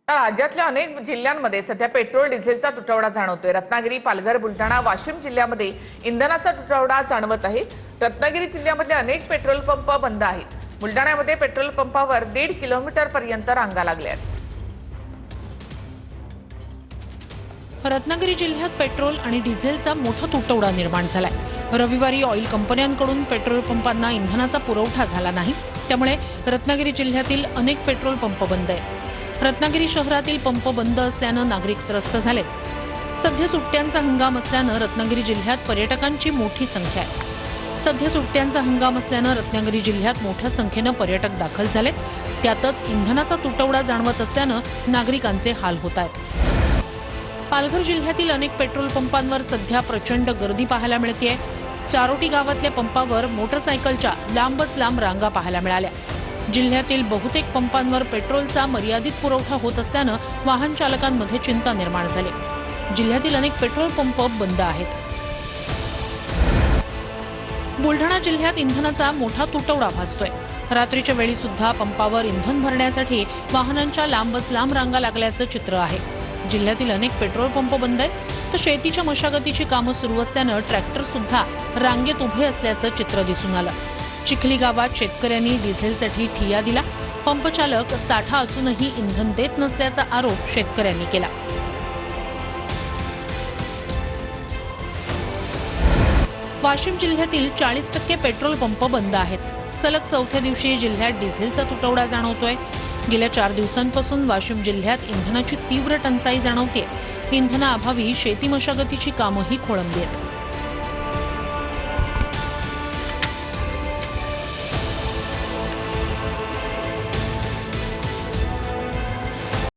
राज्यातल्या अनेक जिल्ह्यांमध्ये सध्या पेट्रोल डिझेलचा तुटवडा जाणवतोय। रत्नागिरी, पालघर, बुलढाणा, वाशिम जिल्ह्यामध्ये इंधनाचा तुटवडा जाणवत आहे। रत्नागिरी जिल्ह्यामधले अनेक पेट्रोल पंप बंद आहेत। बुलढाण्यामध्ये पेट्रोल पंपावर 1.5 किलोमीटर पर्यंत रांगा लागल्या आहेत। रत्नागिरी जिल्ह्यात पेट्रोल आणि डिझेलचा मोठा तुटवडा निर्माण झालाय। रविवारी ऑइल कंपन्यांकडून पेट्रोल पंपांना इंधनाचा पुरवठा झाला नाही, त्यामुळे रत्नागिरी जिल्ह्यातील अनेक पेट्रोल पंप बंद आहेत। रत्नागिरी शहरातील पंप बंद असल्यानं नागरिक त्रस्त झालेत। सध्या सुट्ट्यांचा हंगाम असल्यानं रत्नागिरी जिल्ह्यात पर्यटकांची मोठी संख्या आहे। सध्या सुट्ट्यांचा हंगाम असल्यानं रत्नागिरी जिल्ह्यात मोठ्या संख्येनं पर्यटक दाखल झालेत। त्यातच इंधनाचा तुटवडा जाणवत असल्यानं नागरिकांचे हाल होत आहेत। पालघर जिल्ह्यातील अनेक पेट्रोल पंपांवर सध्या प्रचंड गर्दी पाहायला मिळतेय। चारोटी गावातल्या पंपावर मोटरसायकलच्या लांबच लांब रांगा पाहायला मिळाल्या। जिल्ह्यातील बहुतेक पंपांवर पेट्रोलचा मर्यादित पुरवठा होत असल्यानं वाहन चालकांमध्ये चिंता निर्माण झाली। जिल्ह्यातील अनेक पेट्रोल पंप बंद आहेत। बुलढाणा जिल्ह्यात इंधनाचा मोठा तुटवडा भासतोय। रात्रीच्या वेळी सुद्धा पंपावर इंधन भरण्यासाठी वाहनांच्या लांबच लांब रांगा लागल्याचं चित्र आहे। जिल्ह्यातील अनेक पेट्रोल पंप बंद आहेत, तर शेतीच्या मशागतीची कामं सुरू असल्यानं ट्रॅक्टर सुद्धा रांगेत उभे असल्याचं चित्र दिसून आलं। चिखली गावात शेतकऱ्यांनी डिझेलसाठी ठिय्या दिला। पंप चालक साठा असूनही इंधन देत नसल्याचा आरोप शेतकऱ्यांनी केला। वाशिम जिल्ह्यातील 40% पेट्रोल पंप बंद आहेत। सलग चौथ्या दिवशी जिल्ह्यात डिझेलचा तुटवडा जाणवतोय। गेल्या 4 दिवसांपासून वाशिम जिल्ह्यात इंधनाची तीव्र टंचाई जाणवते। इंधनाअभावी शेती मशागतीची कामंही खोळंबली आहेत।